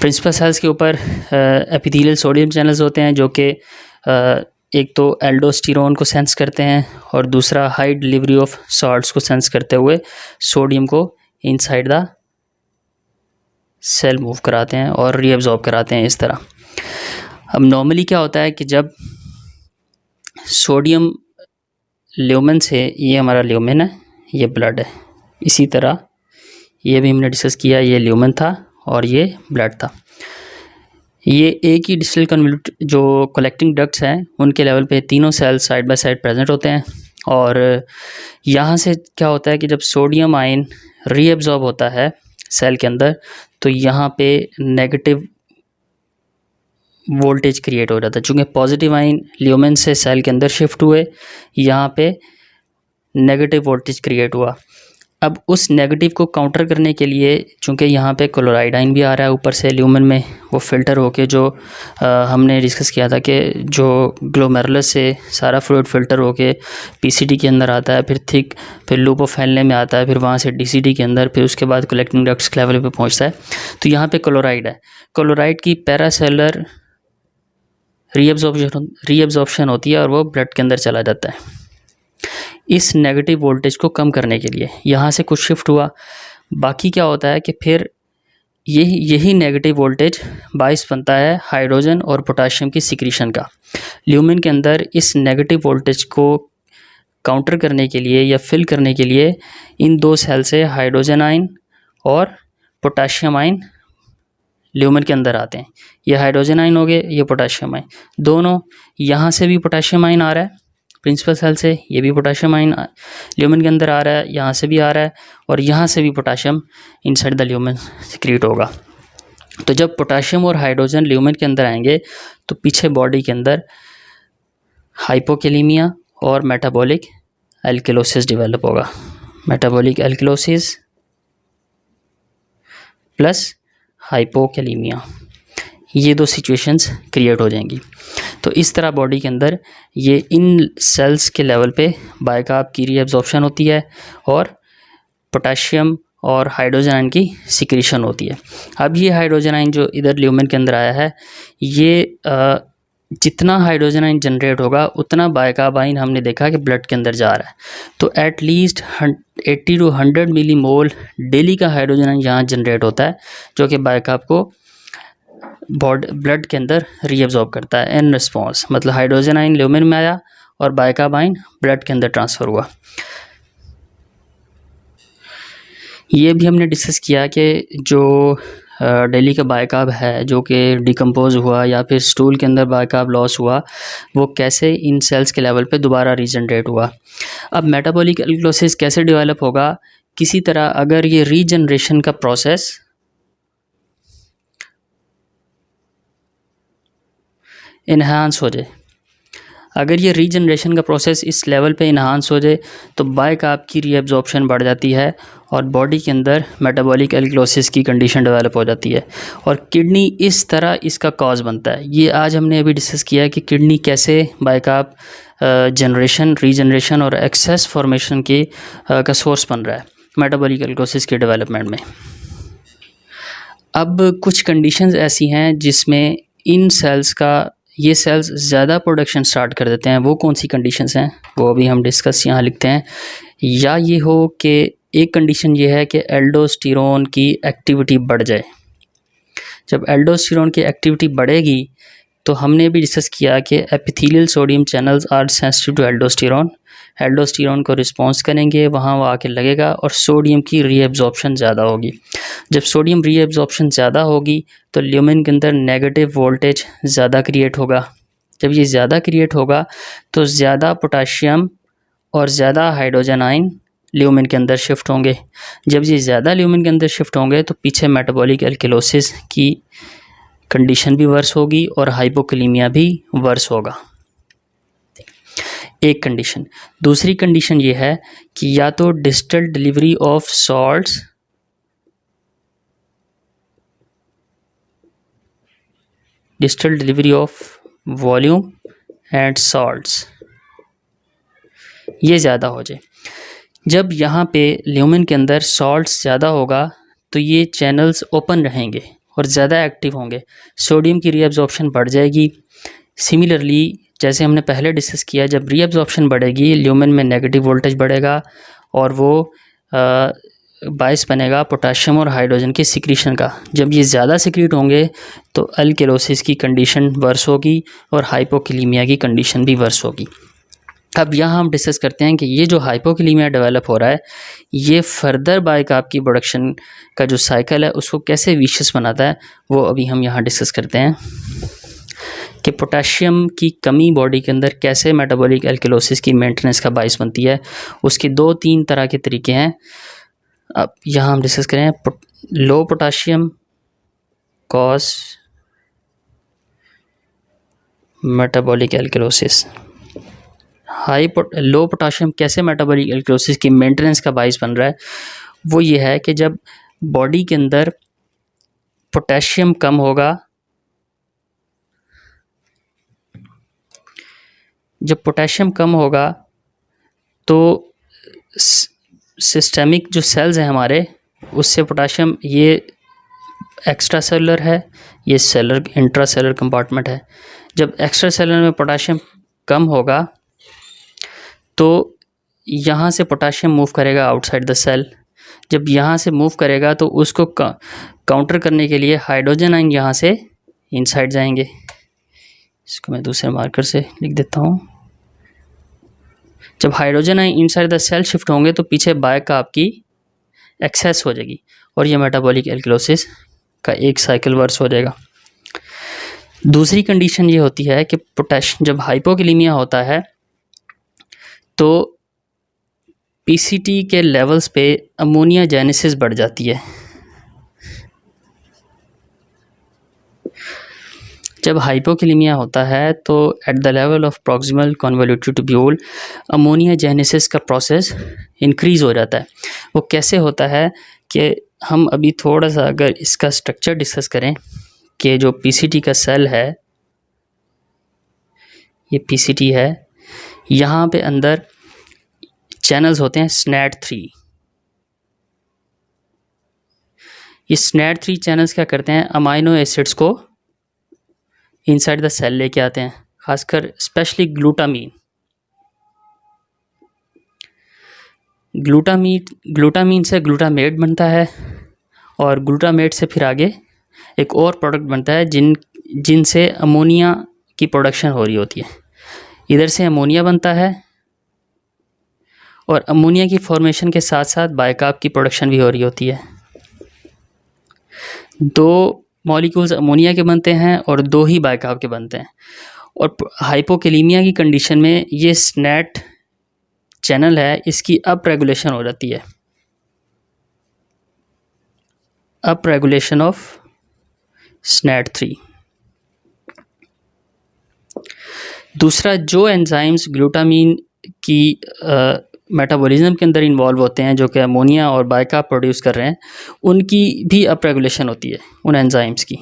Principal cells के ऊपर epithelial sodium channels होते हैं जो कि एक तो एल्डोस्टेरोन को सेंस करते हैं और दूसरा हाई डिलीवरी ऑफ सॉल्ट्स को सेंस करते हुए सोडियम को इनसाइड द सेल मूव कराते हैं और रीअब्जॉर्ब कराते हैं इस तरह। अब नॉर्मली क्या होता है कि जब सोडियम ल्यूमेन से, ये हमारा ल्यूमेन है, ये ब्लड है, इसी तरह ये भी हमने डिस्कस किया, ये ल्यूमेन था और ये ब्लड था। ये एक ही डिस्टल कन्वोल्यूट जो कलेक्टिंग डक्ट्स हैं उनके लेवल पे तीनों cells side by side present होते हैं। और यहाँ से क्या होता है कि जब सोडियम आयन रीअब्जॉर्ब होता है सेल के अंदर तो यहाँ पे नेगेटिव वोल्टेज क्रिएट हो जाता है। चूँकि पॉजिटिव आयन ल्यूमेन से सेल के अंदर शिफ्ट हुए, यहाँ पे नेगेटिव वोल्टेज क्रिएट हुआ। अब उस नेगेटिव को काउंटर करने के लिए, चूँकि यहाँ पे क्लोराइड आयन भी आ रहा है ऊपर से ल्यूमेन में, वो फ़िल्टर होके जो हमने डिस्कस किया था कि जो ग्लोमेरुलस से सारा फ्लूइड फ़िल्टर होके पीसीडी के अंदर आता है, फिर थिक, फिर लूप ऑफ फैलने में आता है, फिर वहाँ से डीसीडी के अंदर, फिर उसके बाद कलेक्टिंग डक्ट्स के लेवल पे पहुँचता है। तो यहाँ पे क्लोराइड है, क्लोराइड की पैरासेलुलर रीअब्जॉर्प्शन होती है और वो ब्लड के अंदर चला जाता है। इस नेगेटिव वोल्टेज को कम करने के लिए यहाँ से कुछ शिफ्ट हुआ, बाकी क्या होता है कि फिर यही नेगेटिव वोल्टेज बायस बनता है हाइड्रोजन और पोटाशियम की सिक्रीशन का। ल्यूमेन के अंदर इस नेगेटिव वोल्टेज को काउंटर करने के लिए या फिल करने के लिए इन दो सेल से हाइड्रोजन आयन और पोटाशियम आयन ल्यूमेन के अंदर आते हैं। ये हाइड्रोजन आयन हो गए, ये पोटाशियम आयन, दोनों, यहाँ से भी पोटाशियम आयन आ रहा है प्रिंसिपल सेल से, ये भी पोटाशियम आयन ल्यूमेन के अंदर आ रहा है, यहाँ से भी आ रहा है और यहाँ से भी potassium inside the lumen secrete होगा। तो जब पोटाशियम और हाइड्रोजन ल्यूमेन के अंदर आएंगे तो पीछे बॉडी के अंदर हाइपोकैलेमिया और मेटाबॉलिक एल्किलोसिस डेवलप होगा। मेटाबॉलिक एल्किलोसिस प्लस हाइपोकैलेमिया, ये दो सिचुएशंस क्रिएट हो जाएंगी। तो इस तरह बॉडी के अंदर ये इन सेल्स के लेवल पे बाइकार्ब की रीअब्जॉर्प्शन होती है और पोटाशियम और हाइड्रोजन आयन की सिक्रीशन होती है। अब ये हाइड्रोजन आयन जो इधर ल्यूमेन के अंदर आया है, ये जितना हाइड्रोजन आयन जनरेट होगा उतना बाइकार्ब आयन हमने देखा कि ब्लड के अंदर जा रहा है। तो एटलीस्ट 80 to 100 मिलीमोल डेली का हाइड्रोजन आयन यहाँ जनरेट होता है जो कि बाइकार्ब को ब्लड के अंदर रीअब्जॉर्ब करता है इन रिस्पॉन्स। मतलब हाइड्रोजन आयन ल्यूमेन में आया और बाइकार्ब आयन ब्लड के अंदर ट्रांसफ़र हुआ। ये भी हमने डिस्कस किया कि जो डेली का बाइकार्ब है जो कि डिकम्पोज हुआ या फिर स्टूल के अंदर बाइकार्ब लॉस हुआ, वो कैसे इन सेल्स के लेवल पे दोबारा रीजनरेट हुआ। अब मेटाबॉलिक एल्किलोसिस कैसे डेवलप होगा, किसी तरह अगर ये रीजनरेशन का प्रोसेस इन्हांस हो जाए, अगर ये रीजनरेशन का प्रोसेस इस लेवल पे इन्हांस हो जाए तो बाइकार्ब की रीअब्जॉर्प्शन बढ़ जाती है और बॉडी के अंदर मेटाबॉलिक एल्किलोसिस की कंडीशन डेवलप हो जाती है और किडनी इस तरह इसका कॉज बनता है। ये आज हमने अभी डिस्कस किया कि किडनी कैसे बाइकार्ब जनरेशन, रीजनरेशन और एक्सेस फॉर्मेशन की का सोर्स बन रहा है मेटाबॉलिक एल्किलोसिस के डेवलपमेंट में। अब कुछ कंडीशंस ऐसी हैं जिसमें इन सेल्स का, ये सेल्स ज़्यादा प्रोडक्शन स्टार्ट कर देते हैं। वो कौन सी कंडीशंस हैं वो अभी हम डिस्कस यहाँ लिखते हैं। या ये हो कि एक कंडीशन ये है कि एल्डोस्टेरोन की एक्टिविटी बढ़ जाए। जब एल्डोस्टेरोन की एक्टिविटी बढ़ेगी तो हमने भी डिस्कस किया कि epithelial sodium channels are sensitive to aldosterone, aldosterone को रिस्पॉन्स करेंगे, वहाँ वो आके लगेगा और सोडियम की रीअब्जॉर्प्शन ज़्यादा होगी। जब सोडियम रीअब्जॉर्प्शन ज़्यादा होगी तो ल्यूमेन के अंदर नेगेटिव वोल्टेज ज़्यादा क्रिएट होगा। जब ये ज़्यादा क्रिएट होगा तो ज़्यादा पोटाशियम और ज़्यादा हाइड्रोजन आयन ल्यूमेन के अंदर शिफ्ट होंगे। जब ये ज़्यादा ल्यूमेन के अंदर शिफ्ट होंगे तो पीछे मेटाबॉलिक एल्किलोसिस की कंडीशन भी वर्स होगी और हाइपोकैलेमिया भी वर्स होगा। एक कंडीशन। दूसरी कंडीशन ये है कि या तो distal delivery of salts, distal delivery of volume and salts, ये ज़्यादा हो जाए। जब यहाँ पे ल्यूमेन के अंदर सॉल्ट्स ज़्यादा होगा तो ये चैनल्स ओपन रहेंगे और ज़्यादा एक्टिव होंगे, सोडियम की रीअब्जॉर्प्शन बढ़ जाएगी। सिमिलरली जैसे हमने पहले डिस्कस किया, जब रीअब्जॉर्प्शन बढ़ेगी ल्यूमेन में नेगेटिव वोल्टेज बढ़ेगा और वो बायस बनेगा पोटाशियम और हाइड्रोजन के सिक्रीशन का। जब ये ज़्यादा सिक्रीट होंगे तो अल्केलोसिस की कंडीशन वर्स होगी और हाइपोकैलीमिया की कंडीशन भी वर्स होगी। अब यहाँ हम डिस्कस करते हैं कि ये जो हाइपोकैलीमिया डेवलप हो रहा है ये फर्दर बाइकार्ब की प्रोडक्शन का जो साइकिल है उसको कैसे विशियस बनाता है, वो अभी हम यहाँ डिस्कस करते हैं कि पोटेशियम की कमी बॉडी के अंदर कैसे मेटाबॉलिक एल्केलोसिस की मेंटेनेंस का बाइस बनती है। उसके 2-3 तरह के तरीके हैं। अब यहाँ हम डिस्कस करें लो पोटेशियम कॉज मेटाबॉलिक एल्केलोसिस। लो पोटेशियम कैसे मेटाबॉलिक एल्केलोसिस की मेंटेनेंस का बाइस बन रहा है, वो ये है कि जब बॉडी के अंदर पोटेशियम कम होगा, जब पोटेशियम कम होगा तो सिस्टेमिक जो सेल्स हैं हमारे उससे पोटेशियम, ये एक्स्ट्रा सेलुलर है, ये सेलुलर इंट्रा सेलुलर कंपार्टमेंट है। जब एक्स्ट्रा सेलुलर में पोटेशियम कम होगा तो यहाँ से पोटेशियम मूव करेगा आउटसाइड द सेल। जब यहाँ से मूव करेगा तो उसको काउंटर करने के लिए हाइड्रोजन आयन यहाँ से इनसाइड जाएंगे। इसको मैं दूसरे मार्कर से लिख देता हूँ। जब hydrogen ion inside the cell shift होंगे तो पीछे बाइकार्ब की एक्सेस हो जाएगी और ये मेटाबॉलिक एल्केलोसिस का एक साइकिल वर्स हो जाएगा। दूसरी कंडीशन ये होती है कि पोटेशियम जब हाइपोकैलीमिया होता है तो पीसीटी के लेवल्स पे अमोनिया जेनेसिस बढ़ जाती है। जब हाइपोकैलीमिया होता है तो eight the level of proximal convoluted tubule ammonia genesis का प्रोसेस इंक्रीज़ हो जाता है। वो कैसे होता है कि हम अभी थोड़ा सा अगर इसका स्ट्रक्चर डिस्कस करें कि जो पीसीटी का सेल है, ये पीसीटी है, यहाँ पे अंदर चैनल्स होते हैं SNAD3। ये SNAD3 चैनल्स क्या करते हैं, अमाइनो एसिड्स को इनसाइड द सेल लेके आते हैं, खासकर स्पेशली ग्लूटामीन। ग्लूटामीन से ग्लूटामेट बनता है और ग्लूटामेट से फिर आगे एक और प्रोडक्ट बनता है जिनसे अमोनिया की प्रोडक्शन हो रही होती है। इधर से अमोनिया बनता है और अमोनिया की फॉर्मेशन के साथ साथ बाइकार्ब की प्रोडक्शन भी हो रही होती है। 2 मॉलिक्यूल्स अमोनिया के बनते हैं और 2 ही बाइकार्ब के बनते हैं। और हाइपोकैलीमिया की कंडीशन में ये SNAD चैनल है, इसकी अप रेगुलेशन हो जाती है, अप रेगुलेशन ऑफ SNAD3। दूसरा, जो एंजाइम्स ग्लूटामीन की मेटाबॉलिज्म के अंदर इन्वॉल्व होते हैं जो कि अमोनिया और बाइकार्ब प्रोड्यूस कर रहे हैं, उनकी भी अप रेगुलेशन होती है, उन एंजाइम्स की।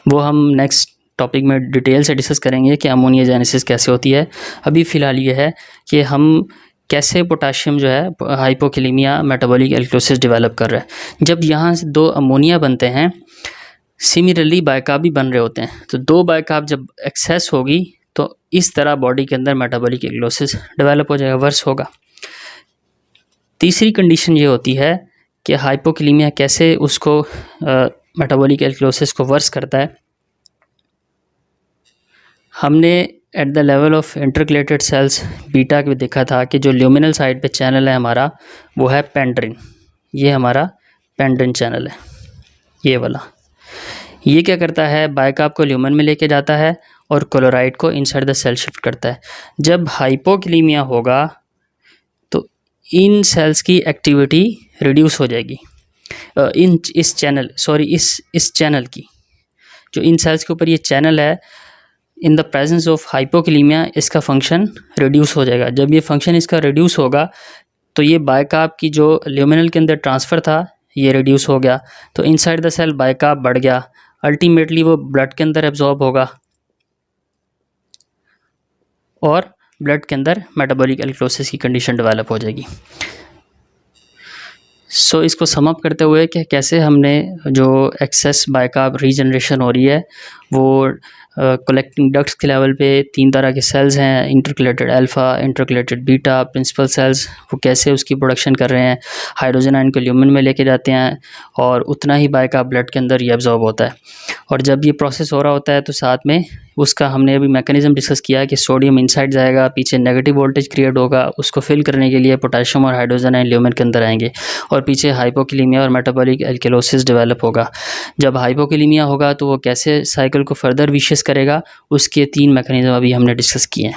वो हम नेक्स्ट टॉपिक में डिटेल से डिस्कस करेंगे कि अमोनिया जेनेसिस कैसे होती है। अभी फ़िलहाल ये है कि हम कैसे पोटेशियम जो है हाइपोकैलीमिया मेटाबॉलिक एल्केलोसिस डेवलप कर रहा है। जब यहाँ से 2 अमोनिया बनते हैं, सिमिलरली बाइकार्ब भी बन रहे होते हैं, तो 2 बाइकार्ब जब एक्सेस होगी तो इस तरह बॉडी के अंदर मेटाबॉलिक एल्केलोसिस डेवलप हो जाएगा, वर्स होगा। तीसरी कंडीशन ये होती है कि हाइपोकैलीमिया कैसे उसको मेटाबॉलिक एल्केलोसिस को वर्स करता है। हमने at the level of intercalated cells beta के देखा था कि जो ल्यूमिनल साइड पे चैनल है हमारा वो है पेंड्रिन। ये हमारा पेंड्रिन चैनल है, ये वाला। ये क्या करता है, बाइकार्ब को ल्यूमेन में लेके जाता है और क्लोराइड को इनसाइड द सेल शिफ्ट करता है। जब हाइपोकैलीमिया होगा तो इन सेल्स की एक्टिविटी रिड्यूस हो जाएगी, इस चैनल की, जो इन सेल्स के ऊपर ये चैनल है, in the presence of hypokalaemia इसका फंक्शन रिड्यूस हो जाएगा। जब ये फंक्शन इसका रिड्यूस होगा तो ये बाइकार्ब की जो ल्यूमिनल के अंदर ट्रांसफ़र था ये रिड्यूस हो गया, तो इनसाइड द सेल बाइकार्ब बढ़ गया, अल्टीमेटली वो ब्लड के अंदर एब्जॉर्ब होगा और ब्लड के अंदर मेटाबॉलिक एल्केलोसिस की कंडीशन डेवलप हो जाएगी। सो इसको सम अप करते हुए कि कैसे हमने जो एक्सेस बाइकार्ब रीजनरेशन हो रही है वो कलेक्टिंग डक्ट्स के लेवल पे 3 तरह के सेल्स हैं, intercalated alpha, intercalated beta, principal cells, वो कैसे उसकी प्रोडक्शन कर रहे हैं, हाइड्रोजन आयन को ल्यूमेन में लेके जाते हैं और उतना ही बाइकार्ब ब्लड के अंदर ये एब्जॉर्ब होता है। और जब ये प्रोसेस हो रहा होता है तो साथ में उसका हमने अभी मैकेनिज़्म डिस्कस किया है कि सोडियम इनसाइड जाएगा, पीछे नेगेटिव वोल्टेज क्रिएट होगा, उसको फिल करने के लिए पोटेशियम और हाइड्रोजन आयन ल्यूमेन के अंदर आएंगे और पीछे हाइपोकैलेमिया और मेटाबॉलिक एल्केलोसिस डेवलप होगा। जब हाइपोकैलेमिया होगा तो वो कैसे साइकिल को फर्दर विशियस करेगा, उसके 3 मैकेनिज़्म अभी हमने डिस्कस किए हैं।